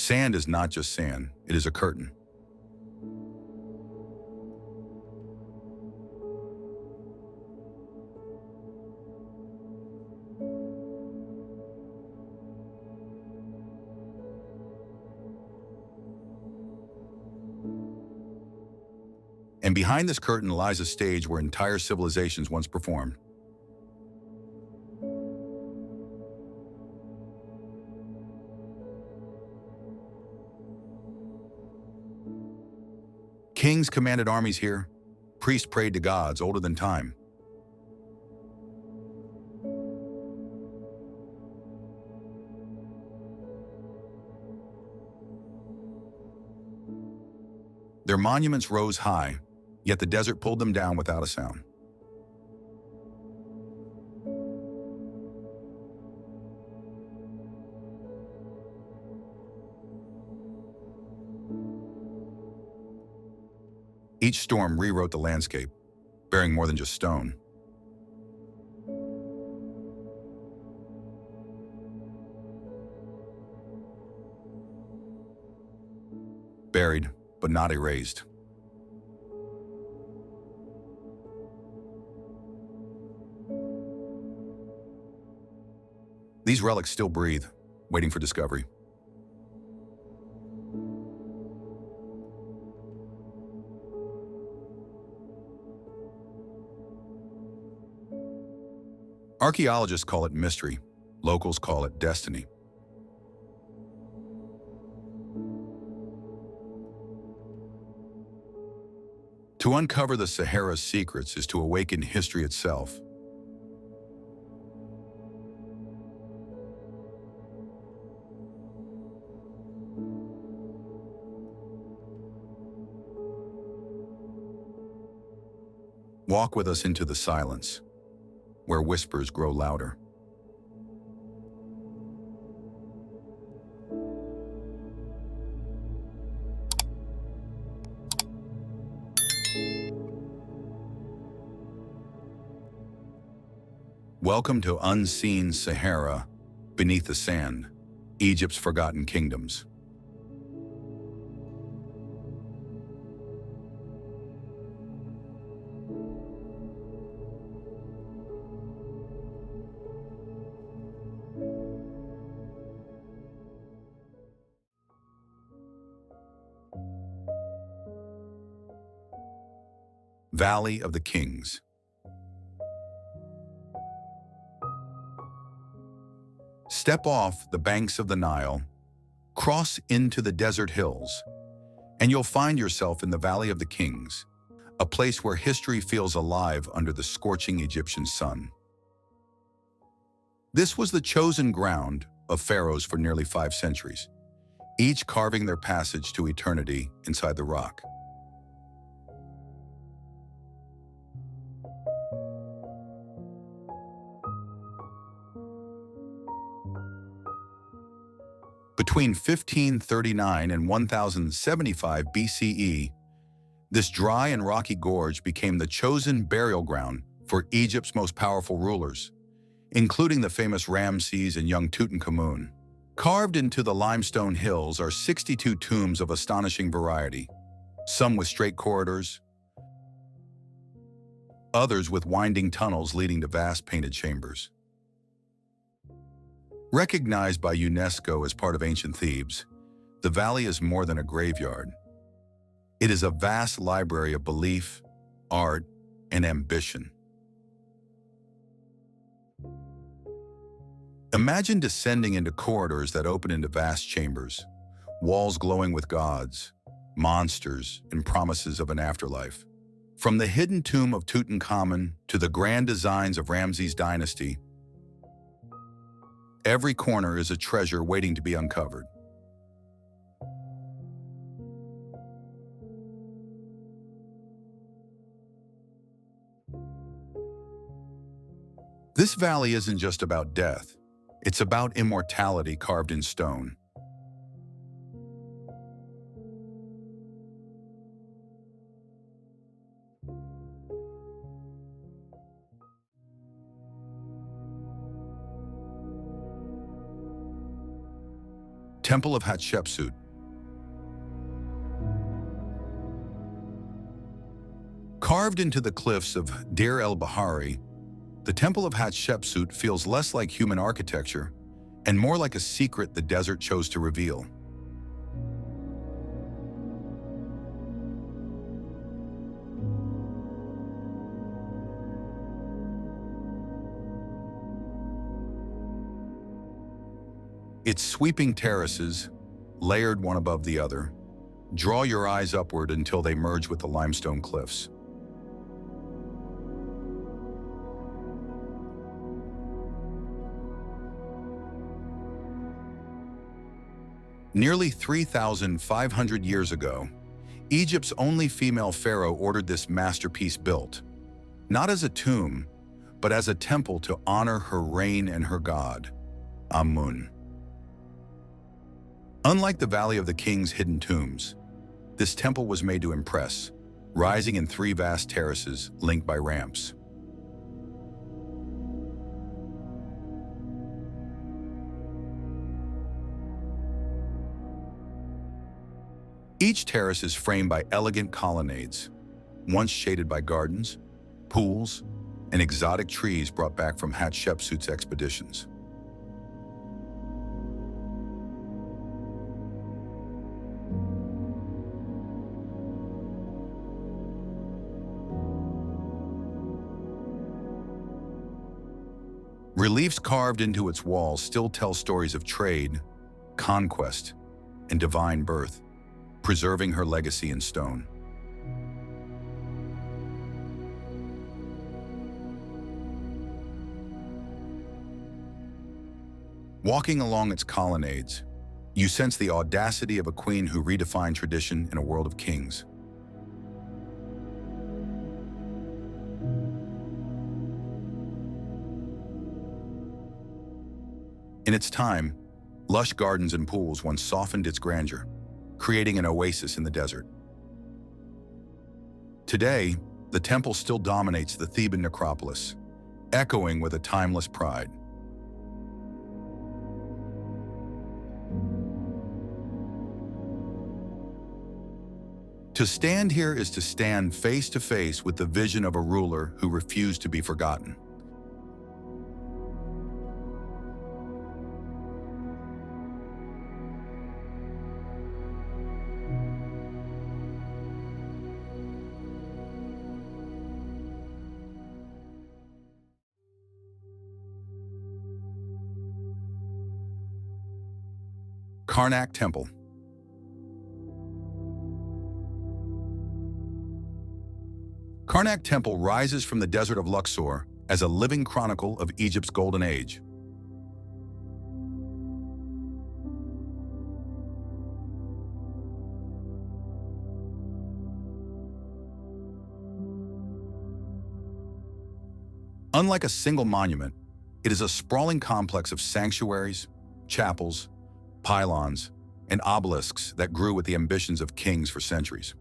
Sand is not just sand, it is a curtain. And behind this curtain lies a stage where entire civilizations once performed. Kings commanded armies here. Priests prayed to gods older than time. Their monuments rose high, yet the desert pulled them down without a sound. Each storm rewrote the landscape, bearing more than just stone. Buried, but not erased. These relics still breathe, waiting for discovery. Archaeologists call it mystery, locals call it destiny. To uncover the Sahara's secrets is to awaken history itself. Walk with us into the silence, where whispers grow louder. Welcome to unseen Sahara, beneath the sand, Egypt's forgotten kingdoms. Valley of the Kings. Step off the banks of the Nile, cross into the desert hills, and you'll find yourself in the Valley of the Kings, a place where history feels alive under the scorching Egyptian sun. This was the chosen ground of pharaohs for nearly 5 centuries, each carving their passage to eternity inside the rock. Between 1539 and 1075 BCE, this dry and rocky gorge became the chosen burial ground for Egypt's most powerful rulers, including the famous Ramses and young Tutankhamun. Carved into the limestone hills are 62 tombs of astonishing variety, some with straight corridors, others with winding tunnels leading to vast painted chambers. Recognized by UNESCO as part of ancient Thebes, the valley is more than a graveyard. It is a vast library of belief, art, and ambition. Imagine descending into corridors that open into vast chambers, walls glowing with gods, monsters, and promises of an afterlife. From the hidden tomb of Tutankhamun to the grand designs of Ramses' dynasty, every corner is a treasure waiting to be uncovered. This valley isn't just about death, it's about immortality carved in stone. Temple of Hatshepsut. Carved into the cliffs of Deir el-Bahari, the Temple of Hatshepsut feels less like human architecture and more like a secret the desert chose to reveal. Its sweeping terraces, layered one above the other, draw your eyes upward until they merge with the limestone cliffs. Nearly 3,500 years ago, Egypt's only female pharaoh ordered this masterpiece built, not as a tomb, but as a temple to honor her reign and her god, Amun. Unlike the Valley of the King's hidden tombs, this temple was made to impress, rising in 3 vast terraces linked by ramps. Each terrace is framed by elegant colonnades, once shaded by gardens, pools, and exotic trees brought back from Hatshepsut's expeditions. Reliefs carved into its walls still tell stories of trade, conquest, and divine birth, preserving her legacy in stone. Walking along its colonnades, you sense the audacity of a queen who redefined tradition in a world of kings. In its time, lush gardens and pools once softened its grandeur, creating an oasis in the desert. Today, the temple still dominates the Theban necropolis, echoing with a timeless pride. To stand here is to stand face to face with the vision of a ruler who refused to be forgotten. Karnak Temple. Karnak Temple rises from the desert of Luxor as a living chronicle of Egypt's golden age. Unlike a single monument, it is a sprawling complex of sanctuaries, chapels, pylons, and obelisks that grew with the ambitions of kings for centuries.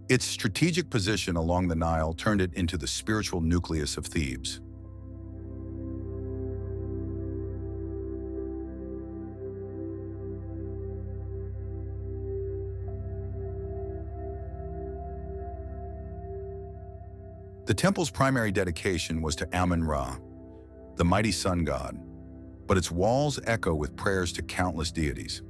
Its strategic position along the Nile turned it into the spiritual nucleus of Thebes. The temple's primary dedication was to Amun-Ra, the mighty sun god, but its walls echo with prayers to countless deities.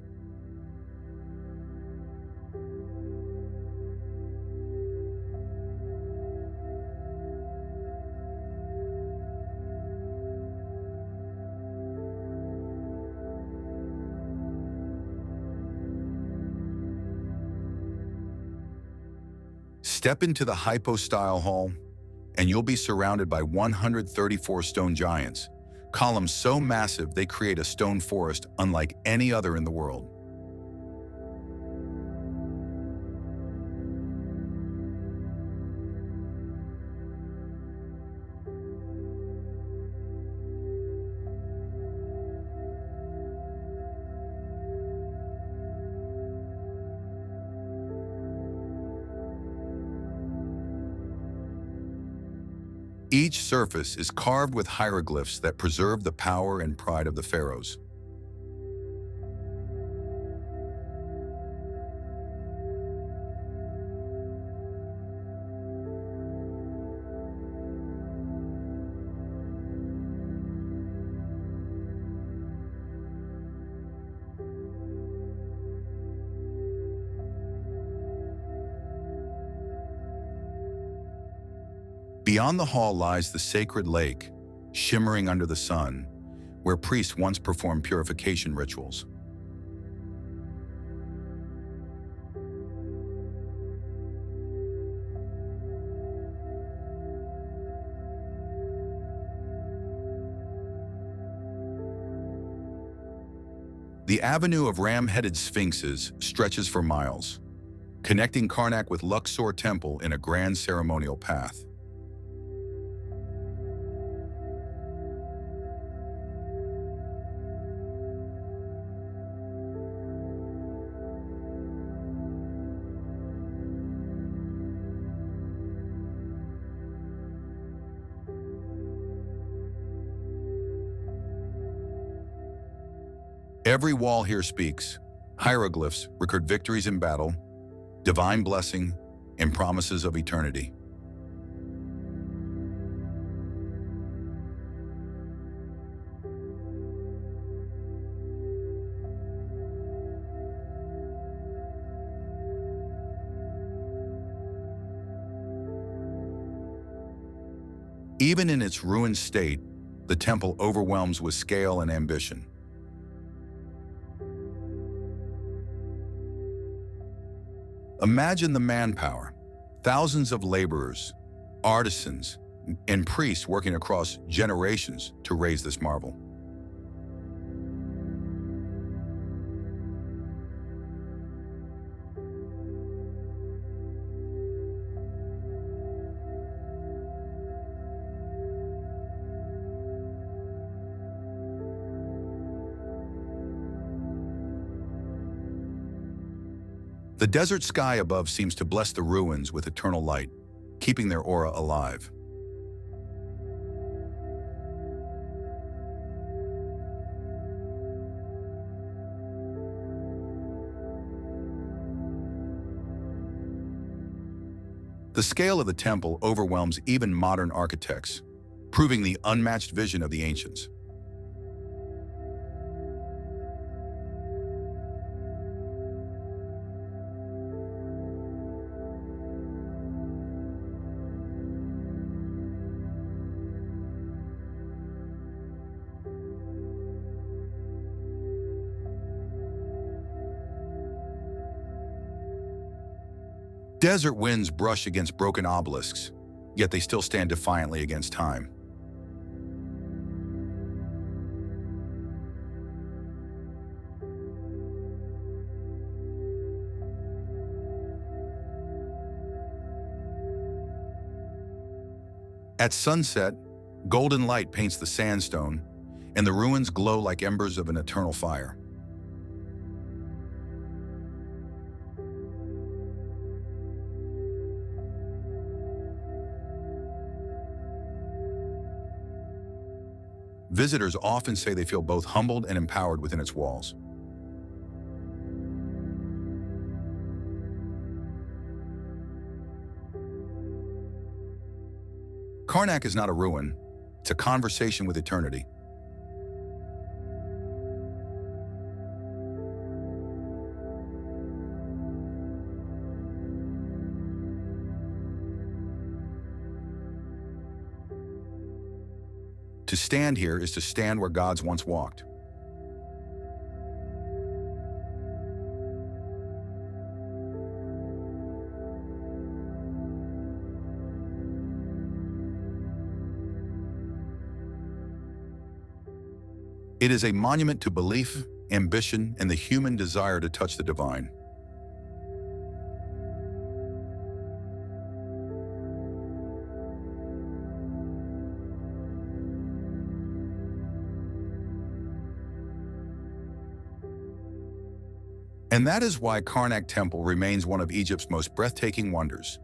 Step into the hypostyle hall, and you'll be surrounded by 134 stone giants, columns so massive they create a stone forest unlike any other in the world. Each surface is carved with hieroglyphs that preserve the power and pride of the pharaohs. Beyond the hall lies the sacred lake, shimmering under the sun, where priests once performed purification rituals. The avenue of ram-headed sphinxes stretches for miles, connecting Karnak with Luxor Temple in a grand ceremonial path. Every wall here speaks. Hieroglyphs record victories in battle, divine blessing, and promises of eternity. Even in its ruined state, the temple overwhelms with scale and ambition. Imagine the manpower, thousands of laborers, artisans, and priests working across generations to raise this marvel. The desert sky above seems to bless the ruins with eternal light, keeping their aura alive. The scale of the temple overwhelms even modern architects, proving the unmatched vision of the ancients. Desert winds brush against broken obelisks, yet they still stand defiantly against time. At sunset, golden light paints the sandstone, and the ruins glow like embers of an eternal fire. Visitors often say they feel both humbled and empowered within its walls. Karnak is not a ruin, it's a conversation with eternity. To stand here is to stand where gods once walked. It is a monument to belief, ambition, and the human desire to touch the divine. And that is why Karnak Temple remains one of Egypt's most breathtaking wonders.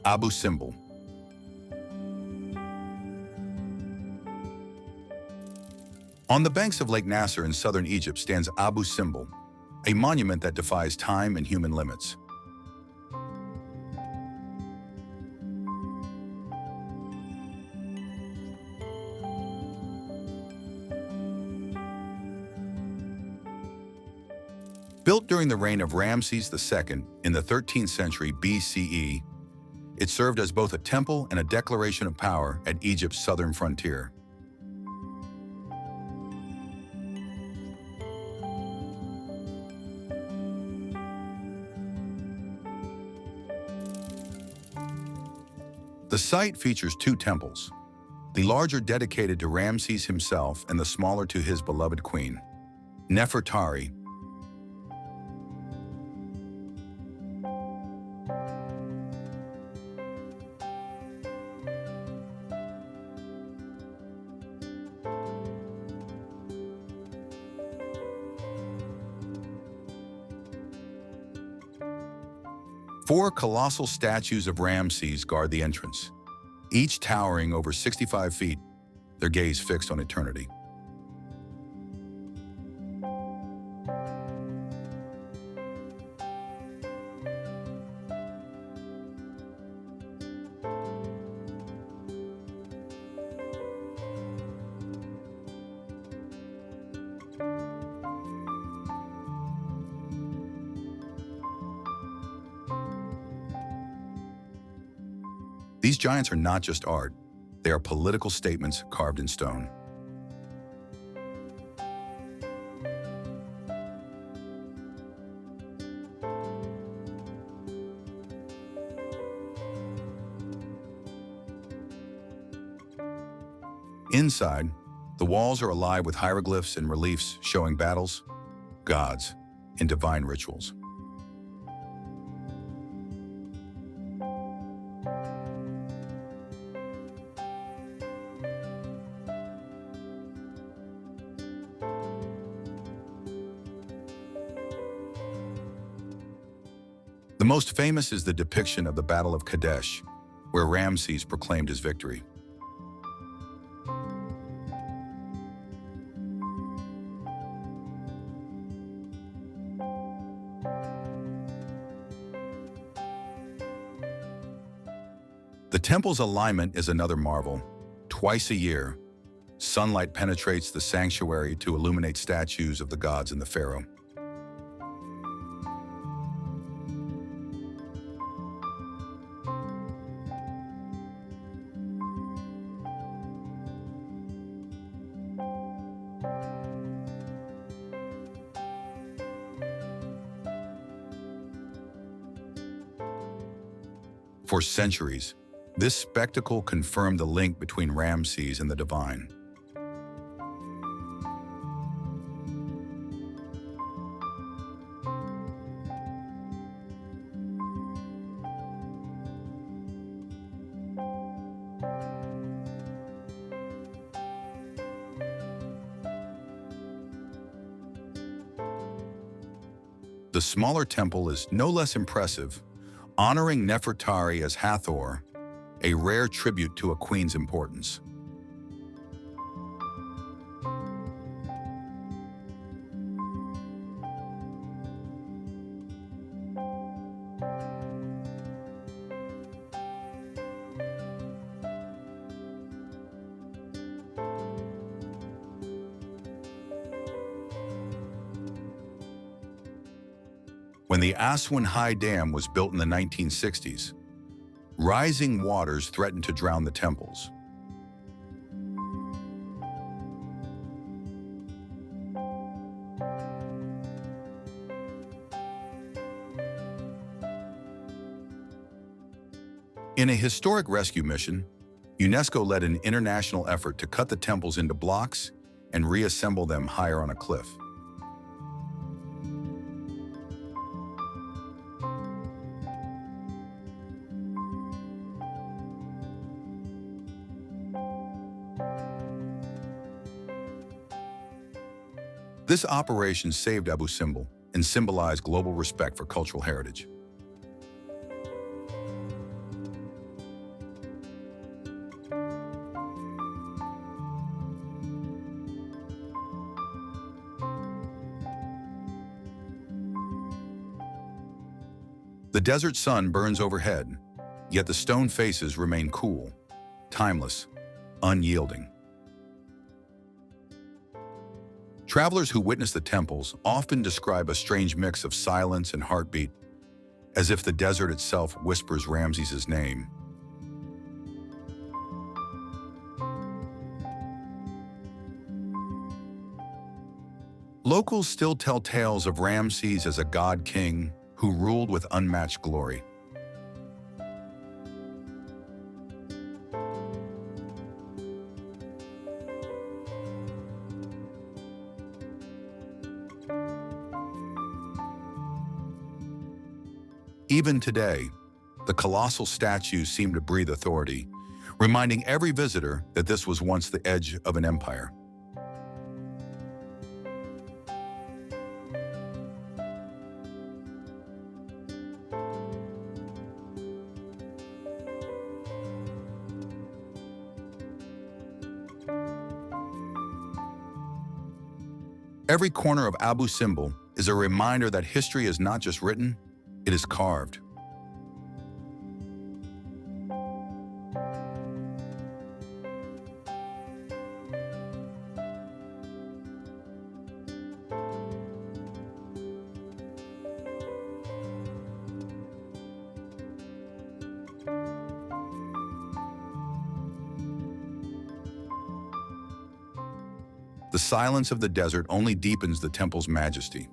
Abu Simbel. On the banks of Lake Nasser in southern Egypt stands Abu Simbel, a monument that defies time and human limits. Built during the reign of Ramses II in the 13th century BCE, it served as both a temple and a declaration of power at Egypt's southern frontier. The site features two temples, the larger dedicated to Ramses himself and the smaller to his beloved queen, Nefertari. Four colossal statues of Ramses guard the entrance, each towering over 65 feet, their gaze fixed on eternity. These giants are not just art, they are political statements carved in stone. Inside, the walls are alive with hieroglyphs and reliefs showing battles, gods, and divine rituals. The most famous is the depiction of the Battle of Kadesh, where Ramses proclaimed his victory. The temple's alignment is another marvel. Twice a year, sunlight penetrates the sanctuary to illuminate statues of the gods and the pharaoh. For centuries, this spectacle confirmed the link between Ramses and the divine. The smaller temple is no less impressive, honoring Nefertari as Hathor, a rare tribute to a queen's importance. When the Aswan High Dam was built in the 1960s, rising waters threatened to drown the temples. In a historic rescue mission, UNESCO led an international effort to cut the temples into blocks and reassemble them higher on a cliff. This operation saved Abu Simbel and symbolized global respect for cultural heritage. The desert sun burns overhead, yet the stone faces remain cool, timeless, unyielding. Travelers who witness the temples often describe a strange mix of silence and heartbeat, as if the desert itself whispers Ramses' name. Locals still tell tales of Ramses as a god-king who ruled with unmatched glory. Even today, the colossal statues seem to breathe authority, reminding every visitor that this was once the edge of an empire. Every corner of Abu Simbel is a reminder that history is not just written, it is carved. The silence of the desert only deepens the temple's majesty.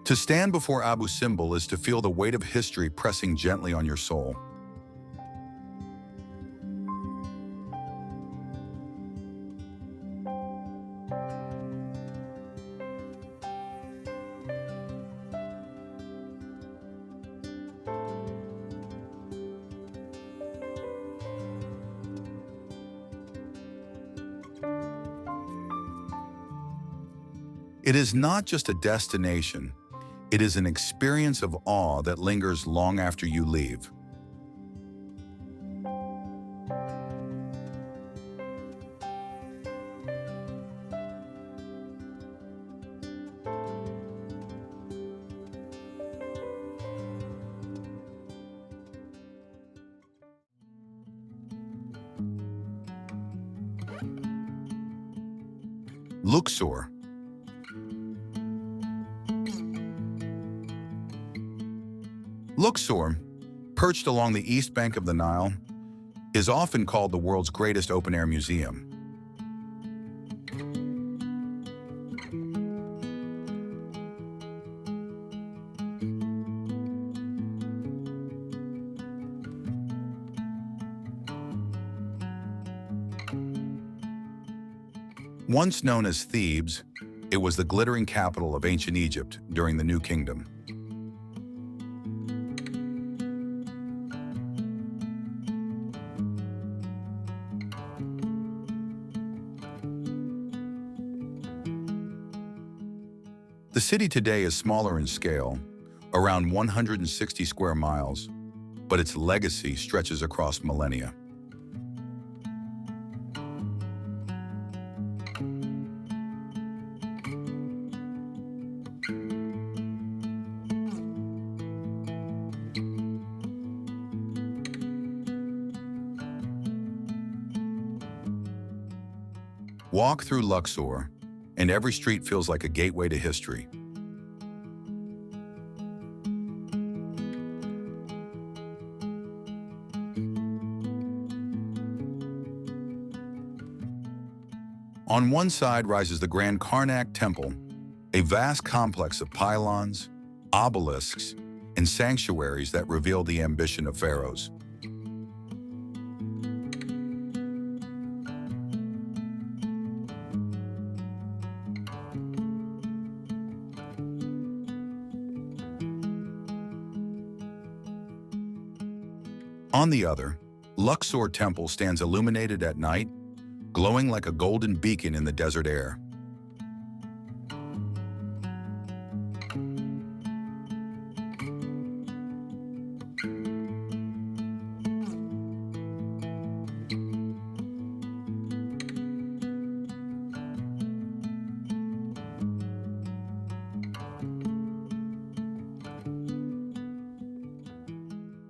To stand before Abu Simbel is to feel the weight of history pressing gently on your soul. It is not just a destination, it is an experience of awe that lingers long after you leave. Luxor. Luxor, perched along the east bank of the Nile, is often called the world's greatest open-air museum. Once known as Thebes, it was the glittering capital of ancient Egypt during the New Kingdom. The city today is smaller in scale, around 160 square miles, but its legacy stretches across millennia. Walk through Luxor, and every street feels like a gateway to history. On one side rises the Grand Karnak Temple, a vast complex of pylons, obelisks, and sanctuaries that reveal the ambition of pharaohs. On the other, Luxor Temple stands illuminated at night, glowing like a golden beacon in the desert air.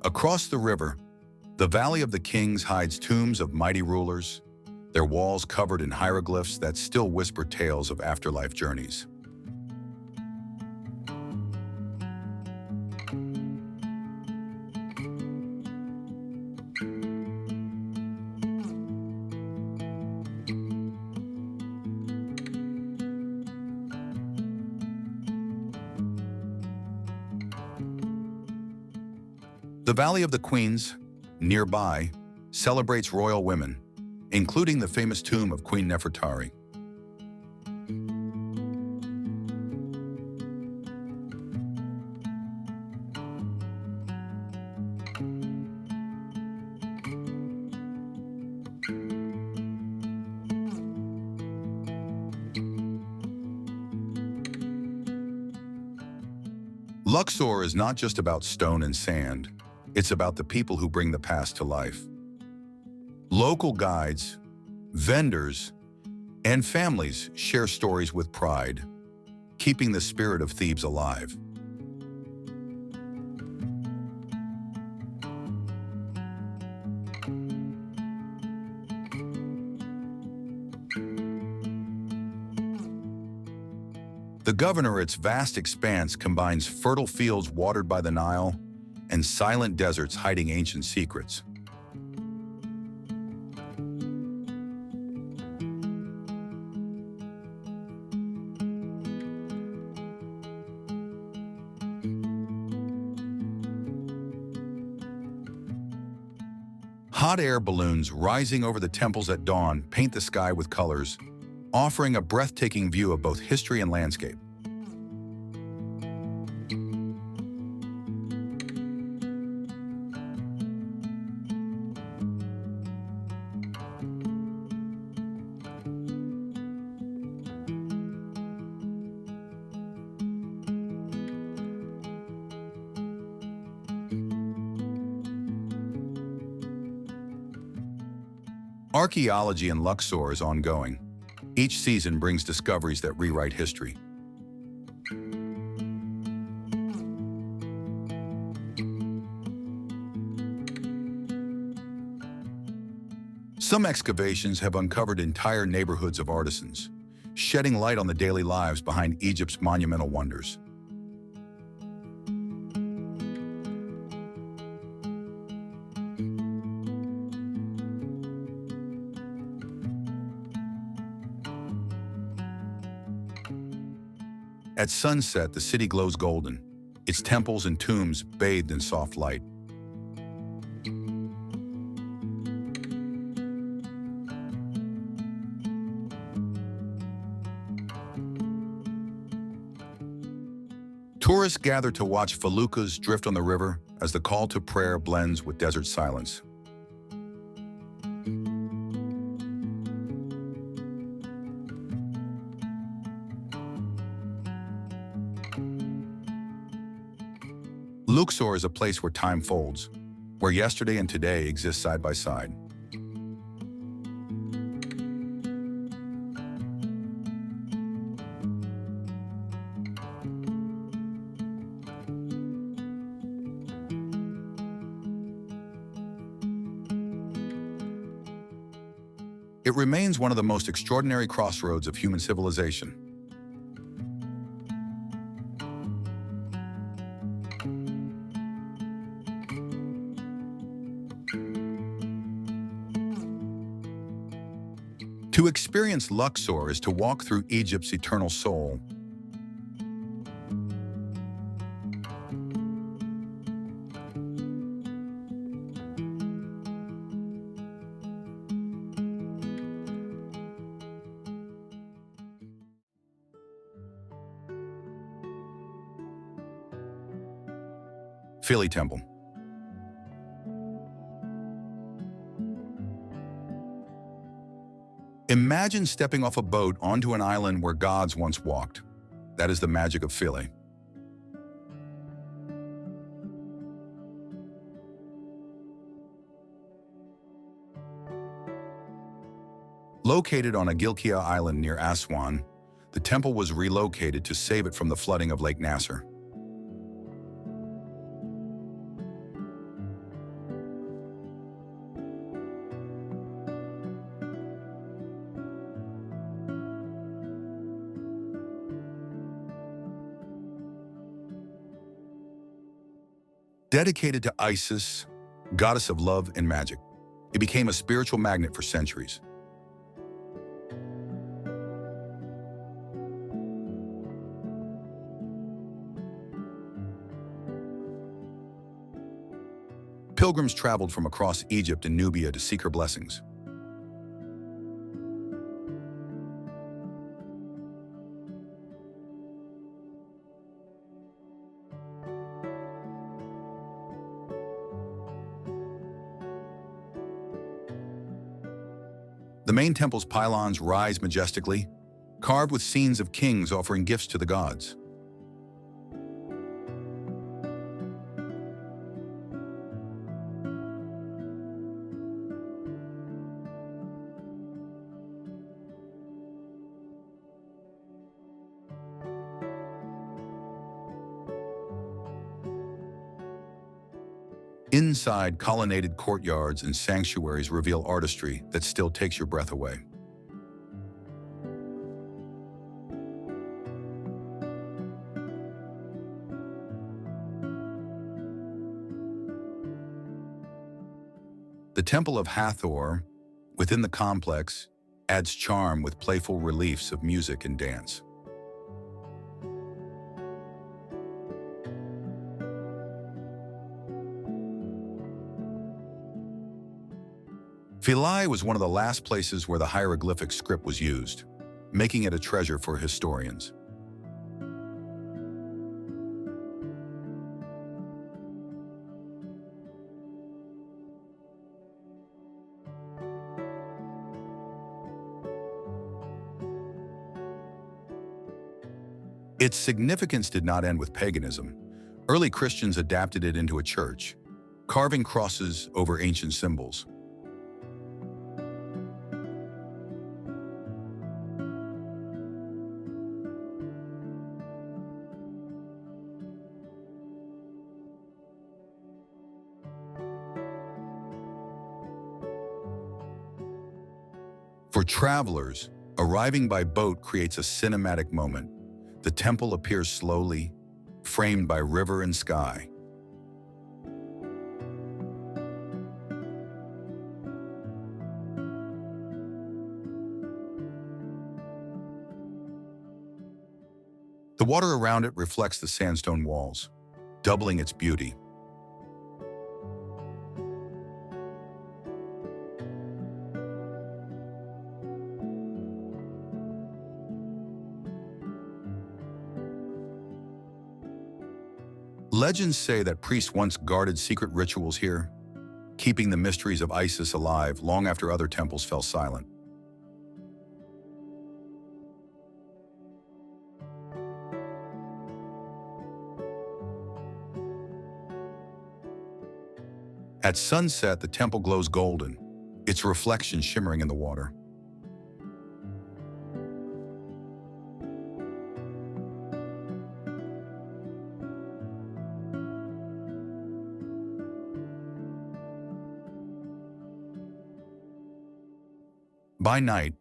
Across the river, the Valley of the Kings hides tombs of mighty rulers, their walls covered in hieroglyphs that still whisper tales of afterlife journeys. The Valley of the Queens, nearby, celebrates royal women, including the famous tomb of Queen Nefertari. Luxor is not just about stone and sand. It's about the people who bring the past to life. Local guides, vendors, and families share stories with pride, keeping the spirit of Thebes alive. The Governorate's vast expanse combines fertile fields watered by the Nile and silent deserts hiding ancient secrets. Hot air balloons rising over the temples at dawn paint the sky with colors, offering a breathtaking view of both history and landscape. Archaeology in Luxor is ongoing. Each season brings discoveries that rewrite history. Some excavations have uncovered entire neighborhoods of artisans, shedding light on the daily lives behind Egypt's monumental wonders. At sunset, the city glows golden, its temples and tombs bathed in soft light. Tourists gather to watch feluccas drift on the river as the call to prayer blends with desert silence. Luxor is a place where time folds, where yesterday and today exist side by side. It remains one of the most extraordinary crossroads of human civilization. To experience Luxor is to walk through Egypt's eternal soul. Philae Temple. Imagine stepping off a boat onto an island where gods once walked. That is the magic of Philae. Located on Agilkia Island near Aswan, the temple was relocated to save it from the flooding of Lake Nasser. Dedicated to Isis, goddess of love and magic, it became a spiritual magnet for centuries. Pilgrims traveled from across Egypt and Nubia to seek her blessings. The main temple's pylons rise majestically, carved with scenes of kings offering gifts to the gods. Inside, colonnaded courtyards and sanctuaries reveal artistry that still takes your breath away. The Temple of Hathor, within the complex, adds charm with playful reliefs of music and dance. Philae was one of the last places where the hieroglyphic script was used, making it a treasure for historians. Its significance did not end with paganism. Early Christians adapted it into a church, carving crosses over ancient symbols. For travelers, arriving by boat creates a cinematic moment. The temple appears slowly, framed by river and sky. The water around it reflects the sandstone walls, doubling its beauty. Legends say that priests once guarded secret rituals here, keeping the mysteries of Isis alive long after other temples fell silent. At sunset, the temple glows golden, its reflection shimmering in the water. By night,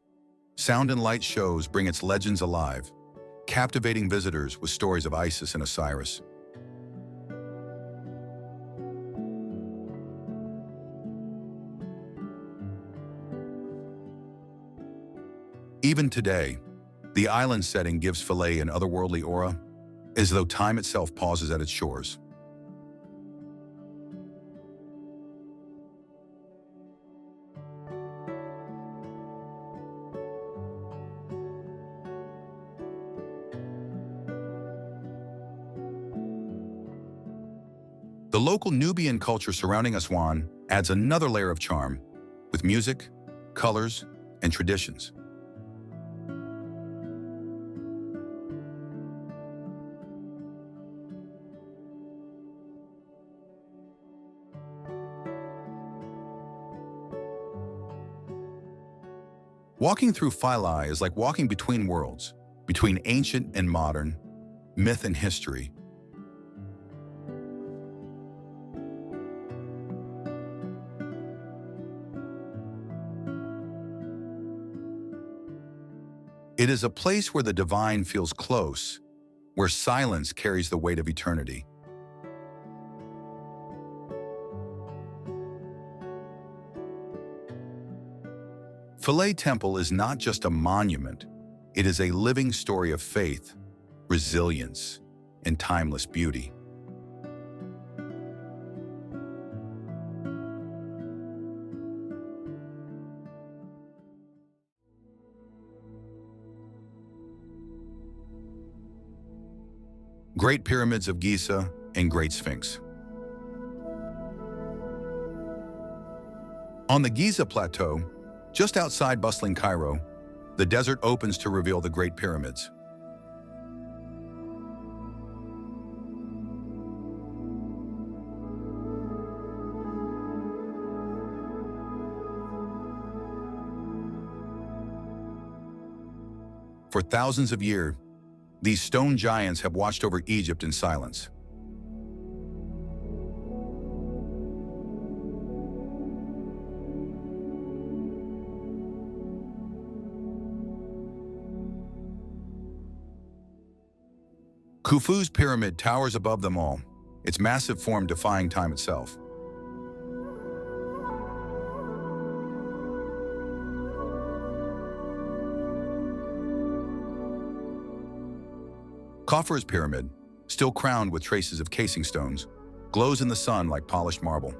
sound and light shows bring its legends alive, captivating visitors with stories of Isis and Osiris. Even today, the island setting gives Philae an otherworldly aura, as though time itself pauses at its shores. The local Nubian culture surrounding Aswan adds another layer of charm, with music, colors, and traditions. Walking through Philae is like walking between worlds, between ancient and modern, myth and history. It is a place where the divine feels close, where silence carries the weight of eternity. Philae Temple is not just a monument, it is a living story of faith, resilience, and timeless beauty. Great Pyramids of Giza and Great Sphinx. On the Giza Plateau, just outside bustling Cairo, the desert opens to reveal the Great Pyramids. For thousands of years, these stone giants have watched over Egypt in silence. Khufu's pyramid towers above them all, its massive form defying time itself. Khufu's pyramid, still crowned with traces of casing stones, glows in the sun like polished marble.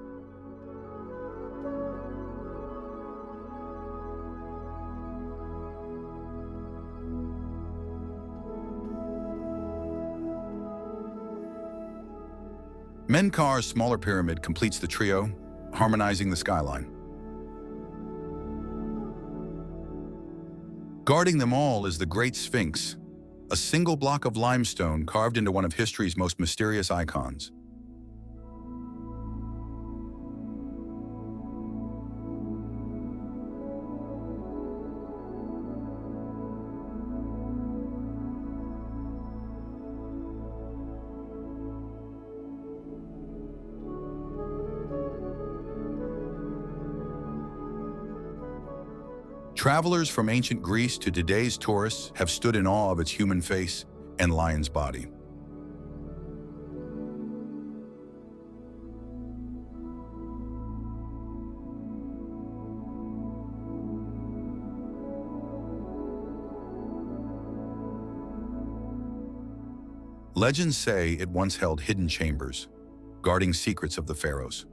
Menkaur's smaller pyramid completes the trio, harmonizing the skyline. Guarding them all is the Great Sphinx, a single block of limestone carved into one of history's most mysterious icons. Travelers from ancient Greece to today's tourists have stood in awe of its human face and lion's body. Legends say it once held hidden chambers, guarding secrets of the pharaohs.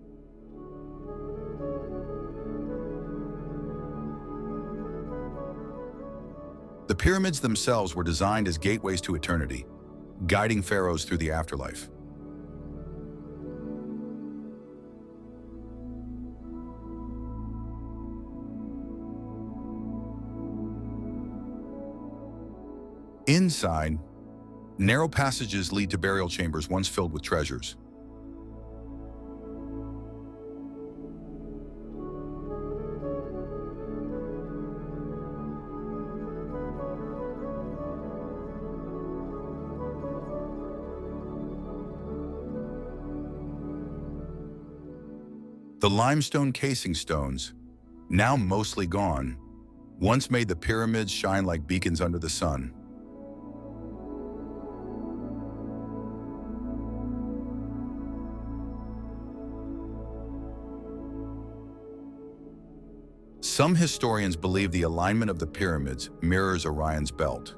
The pyramids themselves were designed as gateways to eternity, guiding pharaohs through the afterlife. Inside, narrow passages lead to burial chambers once filled with treasures. The limestone casing stones, now mostly gone, once made the pyramids shine like beacons under the sun. Some historians believe the alignment of the pyramids mirrors Orion's belt,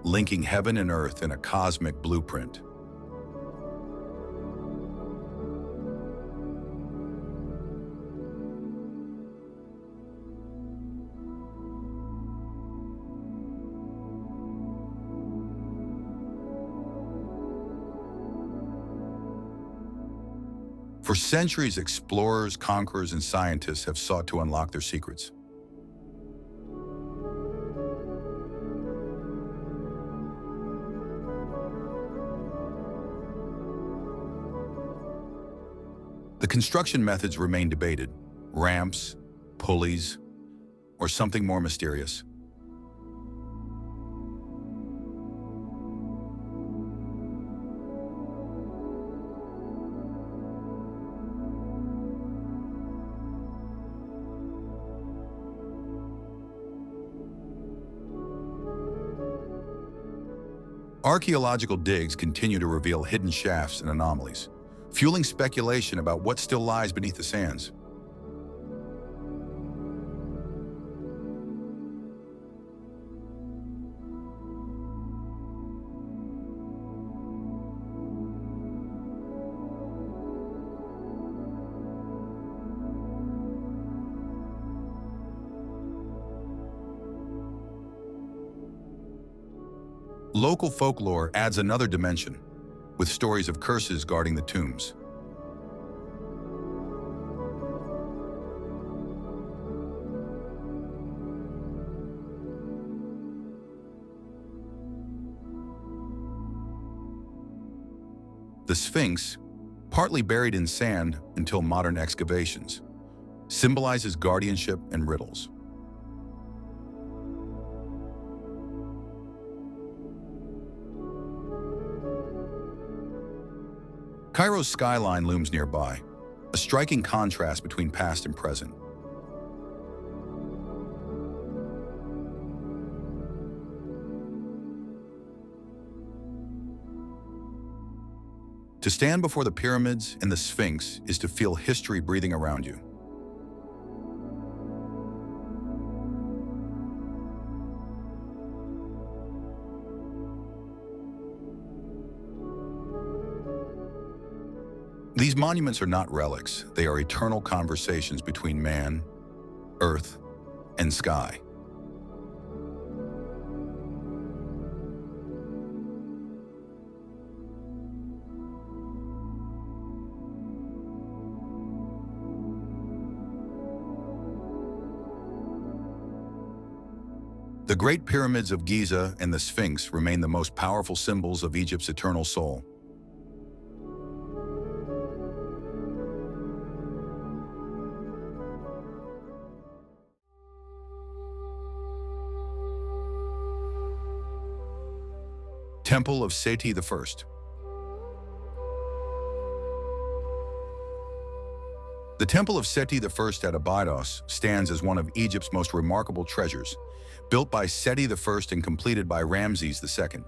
linking heaven and earth in a cosmic blueprint. For centuries, explorers, conquerors, and scientists have sought to unlock their secrets. The construction methods remain debated: ramps, pulleys, or something more mysterious. Archaeological digs continue to reveal hidden shafts and anomalies, fueling speculation about what still lies beneath the sands. Local folklore adds another dimension, with stories of curses guarding the tombs. The Sphinx, partly buried in sand until modern excavations, symbolizes guardianship and riddles. Cairo's skyline looms nearby, a striking contrast between past and present. To stand before the pyramids and the Sphinx is to feel history breathing around you. These monuments are not relics, they are eternal conversations between man, earth, and sky. The Great Pyramids of Giza and the Sphinx remain the most powerful symbols of Egypt's eternal soul. Temple of Seti I. The Temple of Seti I at Abydos stands as one of Egypt's most remarkable treasures, built by Seti I and completed by Ramses II.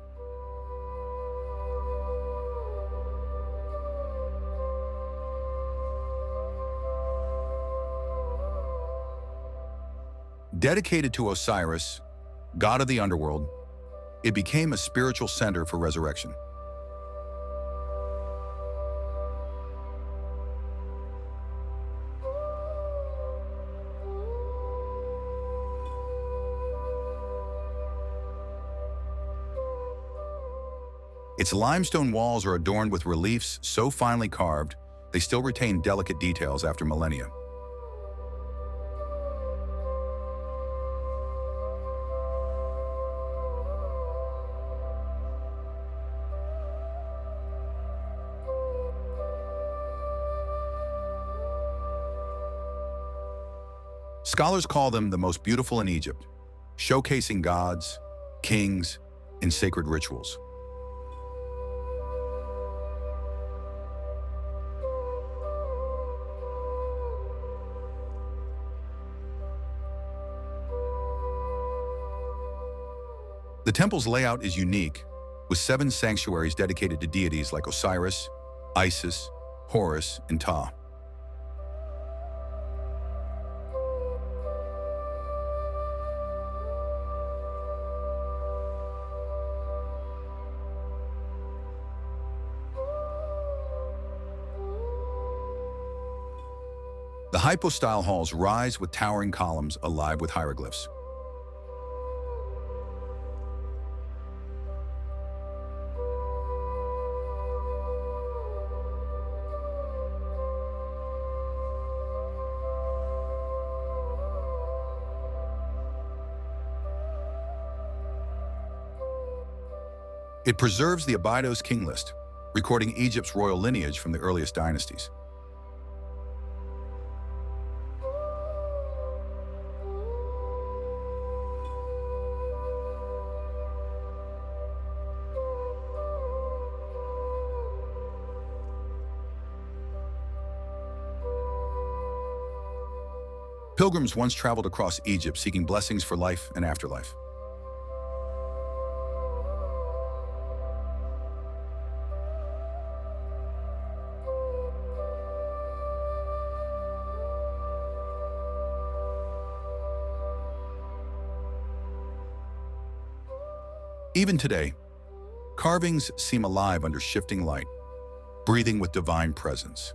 Dedicated to Osiris, god of the underworld, it became a spiritual center for resurrection. Its limestone walls are adorned with reliefs so finely carved, they still retain delicate details after millennia. Scholars call them the most beautiful in Egypt, showcasing gods, kings, and sacred rituals. The temple's layout is unique, with 7 sanctuaries dedicated to deities like Osiris, Isis, Horus, and Ptah. The hypostyle halls rise with towering columns alive with hieroglyphs. It preserves the Abydos king list, recording Egypt's royal lineage from the earliest dynasties. Pilgrims once traveled across Egypt seeking blessings for life and afterlife. Even today, carvings seem alive under shifting light, breathing with divine presence.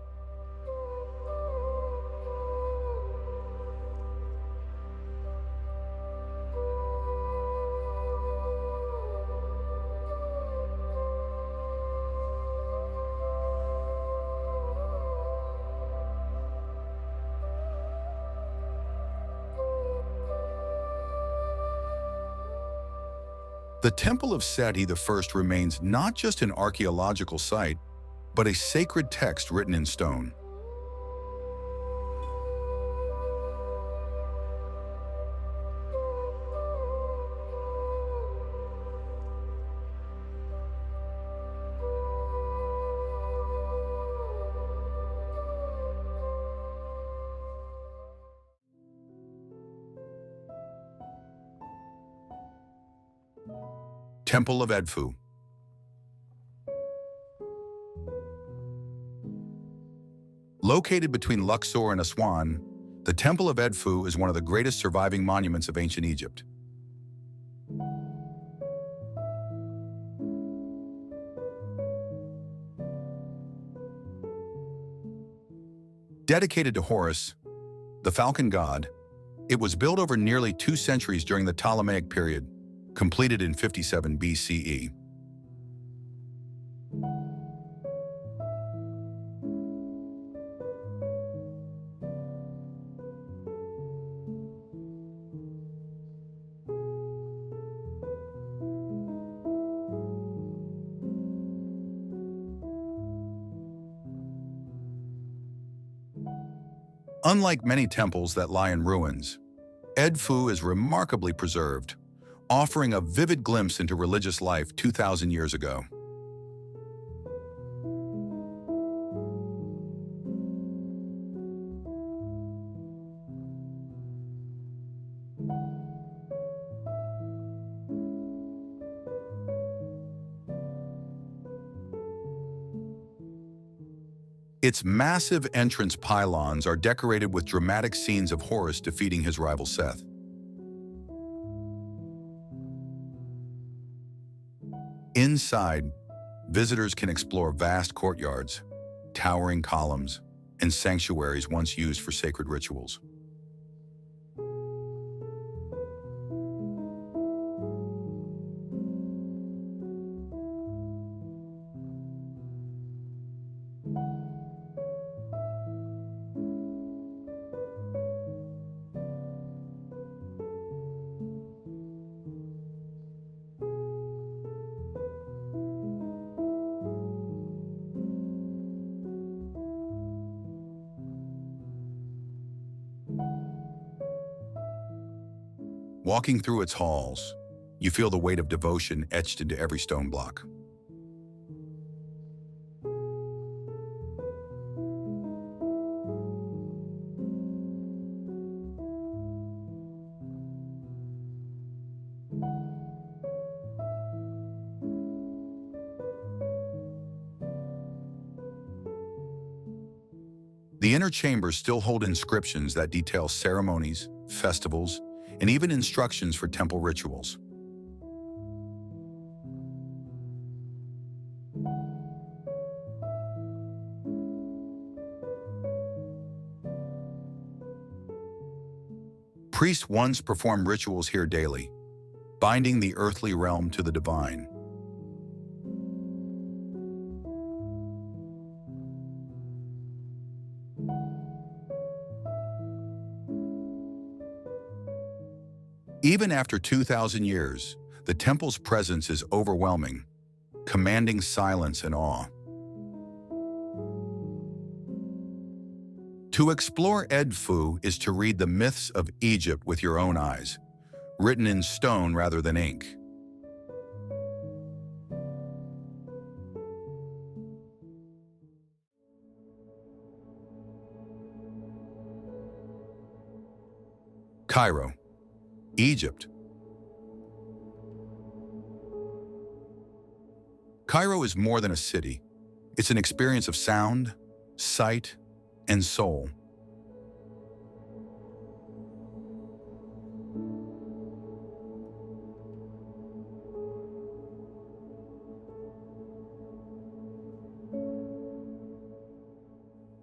The Temple of Seti I remains not just an archaeological site, but a sacred text written in stone. Temple of Edfu. Located between Luxor and Aswan, the Temple of Edfu is one of the greatest surviving monuments of ancient Egypt. Dedicated to Horus, the falcon god, it was built over nearly 2 centuries during the Ptolemaic period, completed in 57 BCE. Unlike many temples that lie in ruins, Edfu is remarkably preserved, offering a vivid glimpse into religious life 2,000 years ago. Its massive entrance pylons are decorated with dramatic scenes of Horus defeating his rival Seth. Inside, visitors can explore vast courtyards, towering columns, and sanctuaries once used for sacred rituals. Walking through its halls, you feel the weight of devotion etched into every stone block. The inner chambers still hold inscriptions that detail ceremonies, festivals, and even instructions for temple rituals. Priests once performed rituals here daily, binding the earthly realm to the divine. Even after 2,000 years, the temple's presence is overwhelming, commanding silence and awe. To explore Edfu is to read the myths of Egypt with your own eyes, written in stone rather than ink. Cairo, Egypt. Cairo is more than a city. It's an experience of sound, sight, and soul.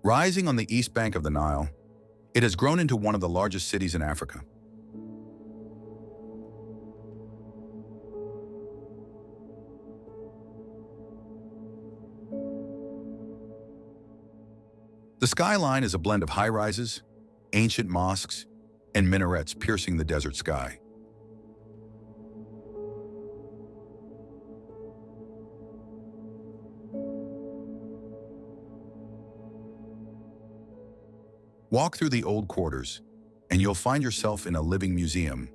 Rising on the east bank of the Nile, it has grown into one of the largest cities in Africa. The skyline is a blend of high-rises, ancient mosques, and minarets piercing the desert sky. Walk through the old quarters, and you'll find yourself in a living museum.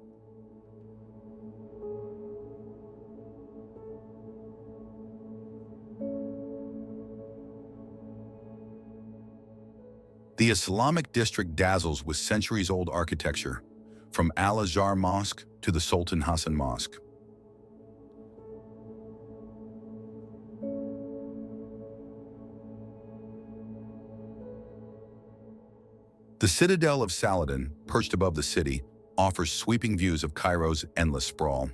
The Islamic district dazzles with centuries-old architecture, from Al-Azhar Mosque to the Sultan Hassan Mosque. The Citadel of Saladin, perched above the city, offers sweeping views of Cairo's endless sprawl.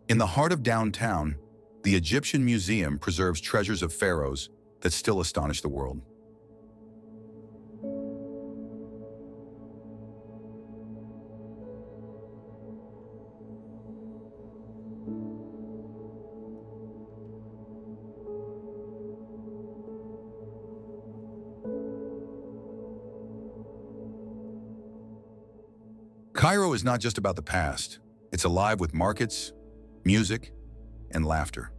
In the heart of downtown, the Egyptian Museum preserves treasures of pharaohs that still astonish the world. Cairo is not just about the past. It's alive with markets, music, and laughter.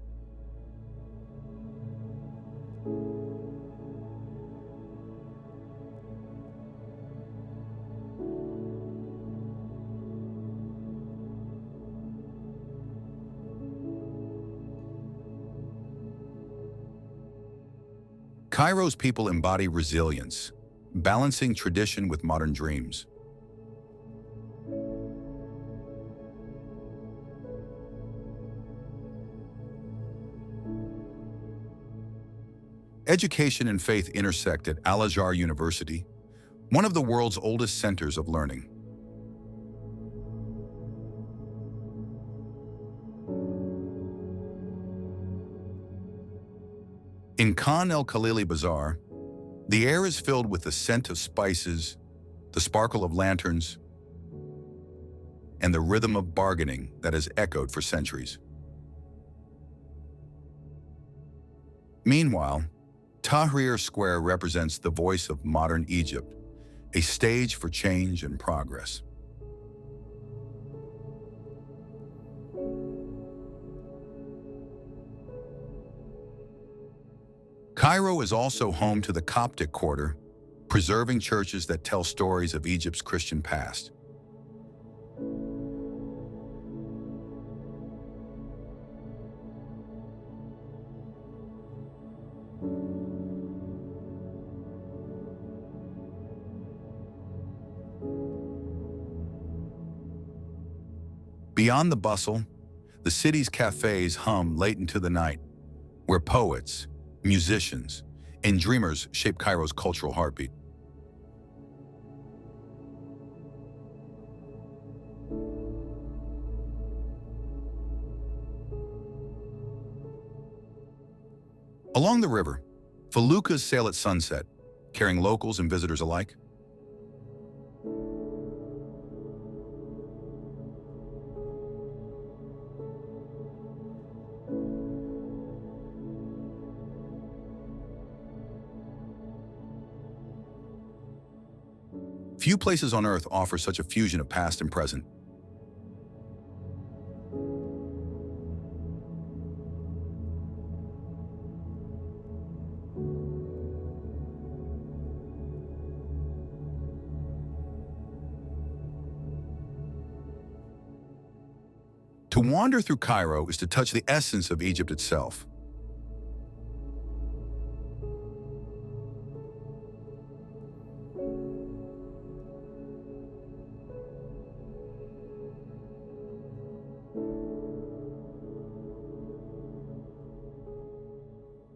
Cairo's people embody resilience, balancing tradition with modern dreams. Education and faith intersect at Al-Azhar University, one of the world's oldest centers of learning. In Khan el-Khalili Bazaar, the air is filled with the scent of spices, the sparkle of lanterns, and the rhythm of bargaining that has echoed for centuries. Meanwhile, Tahrir Square represents the voice of modern Egypt, a stage for change and progress. Cairo is also home to the Coptic Quarter, preserving churches that tell stories of Egypt's Christian past. Beyond the bustle, the city's cafes hum late into the night, where poets, musicians, and dreamers shape Cairo's cultural heartbeat. Along the river, feluccas sail at sunset, carrying locals and visitors alike. Few places on Earth offer such a fusion of past and present. To wander through Cairo is to touch the essence of Egypt itself.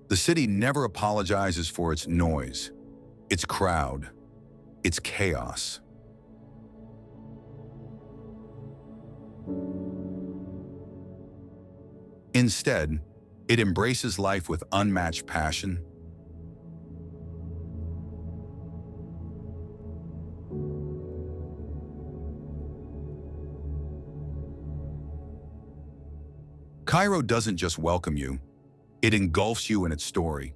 The city never apologizes for its noise, its crowd, its chaos. Instead, it embraces life with unmatched passion. Cairo doesn't just welcome you, it engulfs you in its story.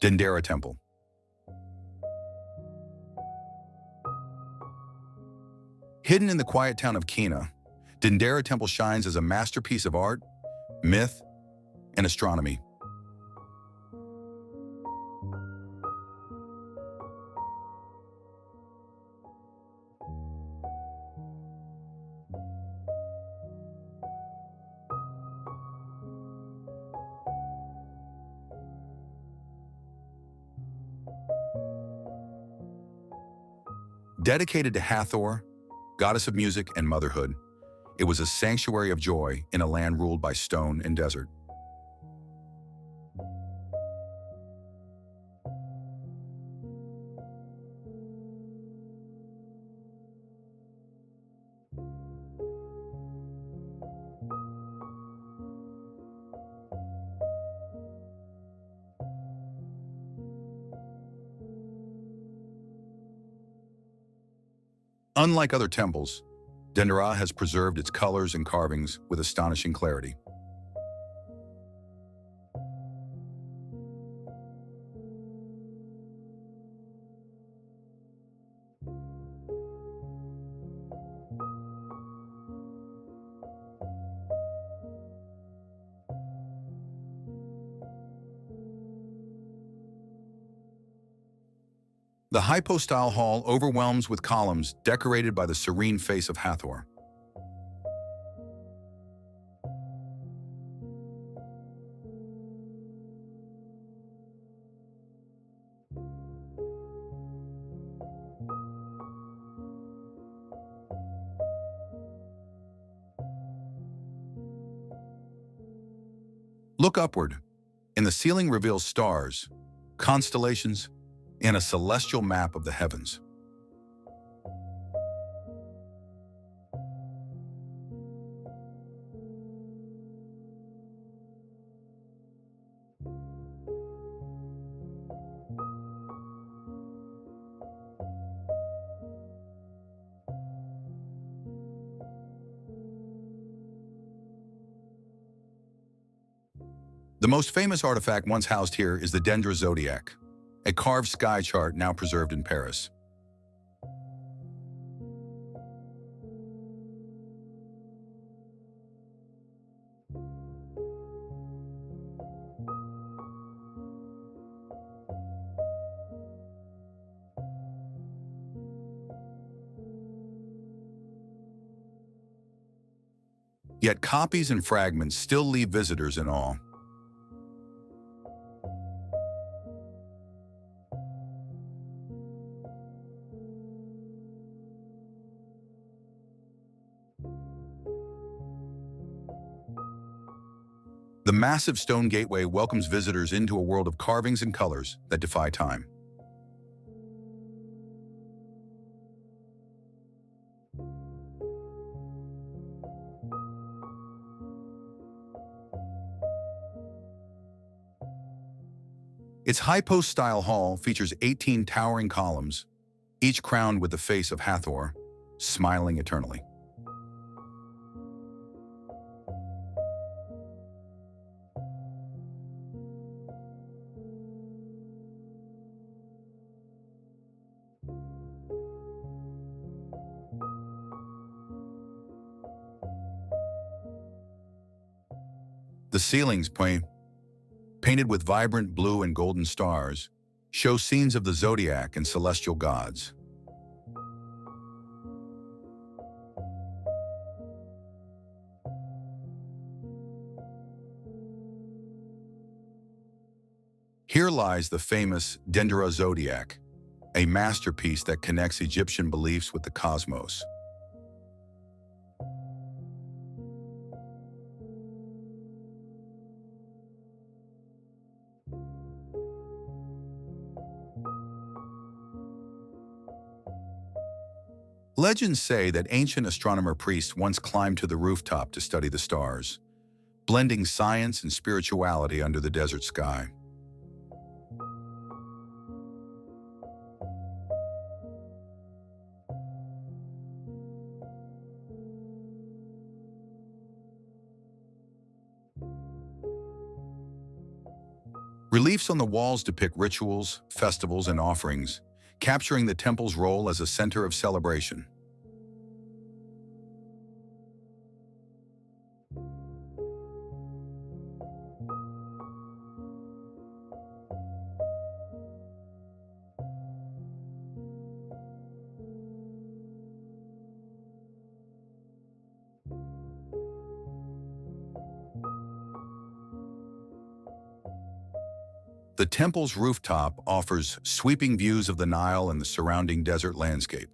Dendera Temple. Hidden in the quiet town of Kina, Dendera Temple shines as a masterpiece of art, myth, and astronomy. Dedicated to Hathor, goddess of music and motherhood, it was a sanctuary of joy in a land ruled by stone and desert. Unlike other temples, Dendera has preserved its colors and carvings with astonishing clarity. The hypostyle hall overwhelms with columns decorated by the serene face of Hathor. Look upward, and the ceiling reveals stars, constellations, and a celestial map of the heavens. The most famous artifact once housed here is the Dendera Zodiac, a carved sky chart now preserved in Paris. Yet copies and fragments still leave visitors in awe. The massive stone gateway welcomes visitors into a world of carvings and colors that defy time. Its hypost-style hall features 18 towering columns, each crowned with the face of Hathor, smiling eternally. The ceilings, painted with vibrant blue and golden stars, show scenes of the zodiac and celestial gods. Here lies the famous Dendera Zodiac, a masterpiece that connects Egyptian beliefs with the cosmos. Legends say that ancient astronomer priests once climbed to the rooftop to study the stars, blending science and spirituality under the desert sky. Reliefs on the walls depict rituals, festivals, and offerings, capturing the temple's role as a center of celebration. The temple's rooftop offers sweeping views of the Nile and the surrounding desert landscape.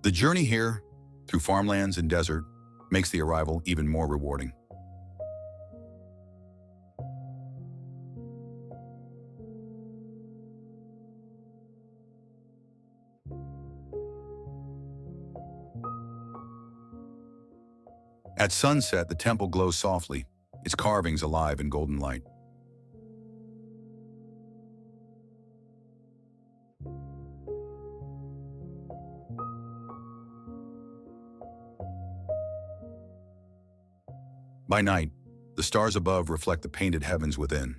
The journey here, through farmlands and desert, makes the arrival even more rewarding. At sunset, the temple glows softly, its carvings alive in golden light. By night, the stars above reflect the painted heavens within.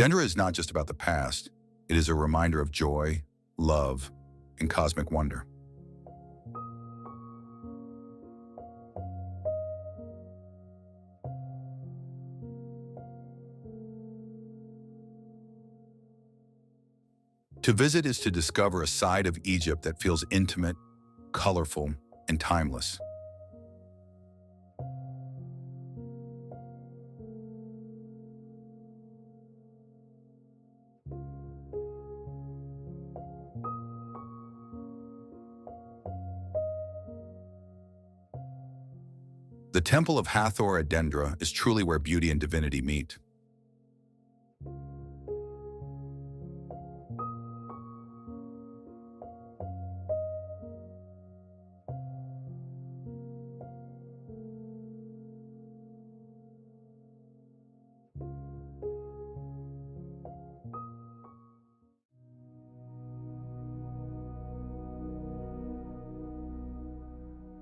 Dendera is not just about the past, it is a reminder of joy, love, and cosmic wonder. To visit is to discover a side of Egypt that feels intimate, colorful, and timeless. The Temple of Hathor at Dendera is truly where beauty and divinity meet.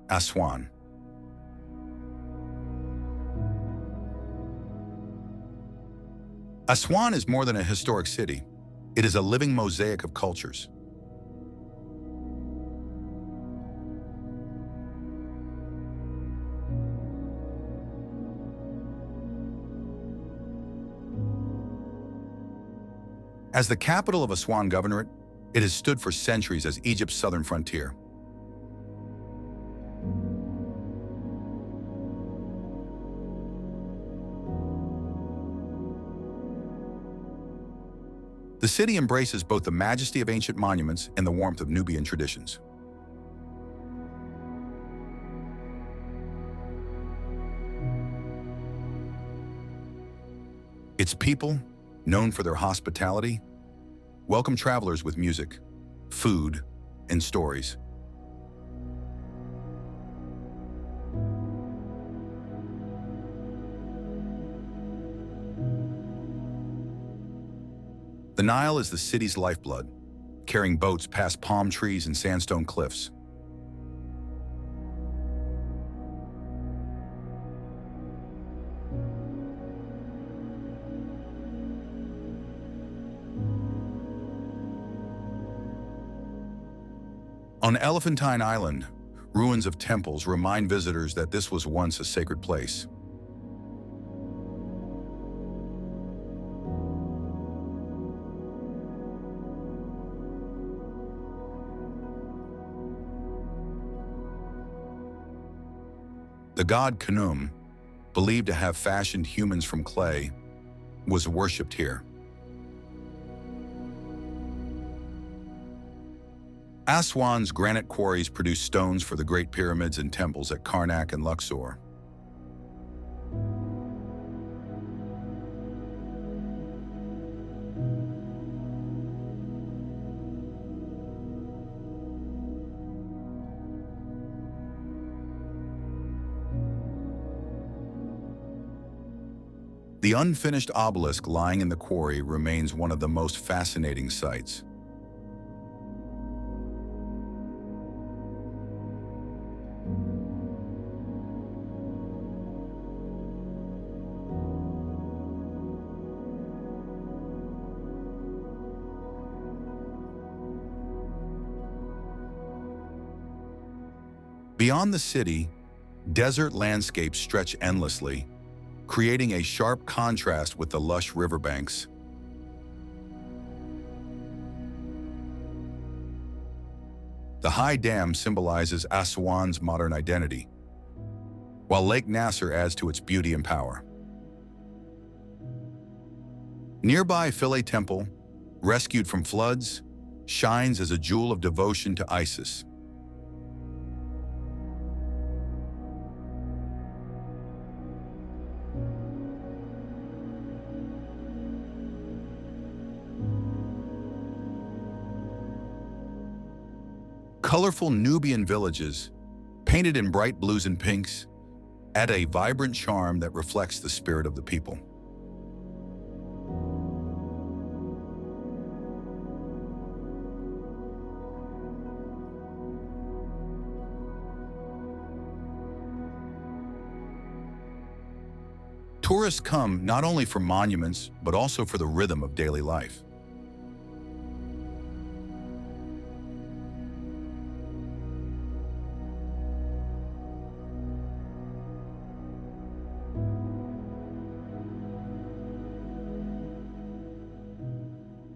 Aswan. Aswan is more than a historic city. It is a living mosaic of cultures. As the capital of Aswan Governorate, it has stood for centuries as Egypt's southern frontier. The city embraces both the majesty of ancient monuments and the warmth of Nubian traditions. Its people, known for their hospitality, welcome travelers with music, food, and stories. The Nile is the city's lifeblood, carrying boats past palm trees and sandstone cliffs. On Elephantine Island, ruins of temples remind visitors that this was once a sacred place. The god Khnum, believed to have fashioned humans from clay, was worshipped here. Aswan's granite quarries produce stones for the great pyramids and temples at Karnak and Luxor. The unfinished obelisk lying in the quarry remains one of the most fascinating sights. Beyond the city, desert landscapes stretch endlessly, creating a sharp contrast with the lush riverbanks. The high dam symbolizes Aswan's modern identity, while Lake Nasser adds to its beauty and power. Nearby Philae Temple, rescued from floods, shines as a jewel of devotion to Isis. Colorful Nubian villages, painted in bright blues and pinks, add a vibrant charm that reflects the spirit of the people. Tourists come not only for monuments, but also for the rhythm of daily life.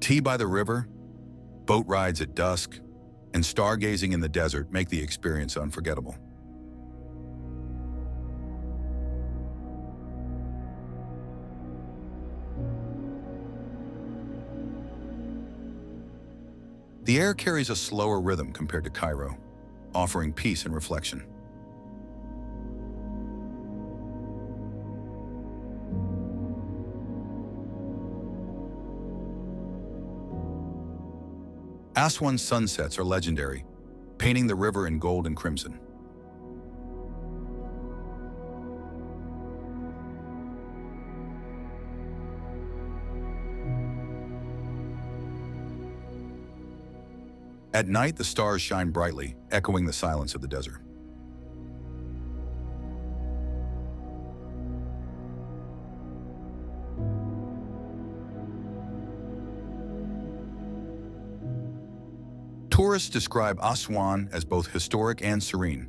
Tea by the river, boat rides at dusk, and stargazing in the desert make the experience unforgettable. The air carries a slower rhythm compared to Cairo, offering peace and reflection. Aswan's sunsets are legendary, painting the river in gold and crimson. At night, the stars shine brightly, echoing the silence of the desert. Tourists describe Aswan as both historic and serene,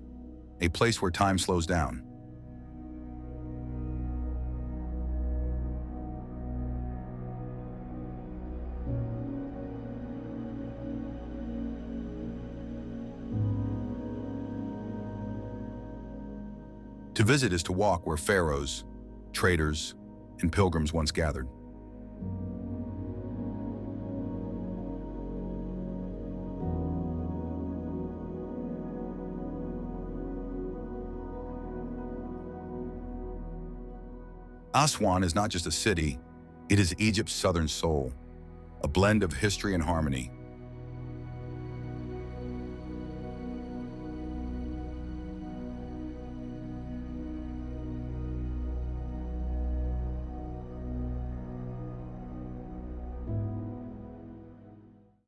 a place where time slows down. To visit is to walk where pharaohs, traders, and pilgrims once gathered. Aswan is not just a city, it is Egypt's southern soul, a blend of history and harmony.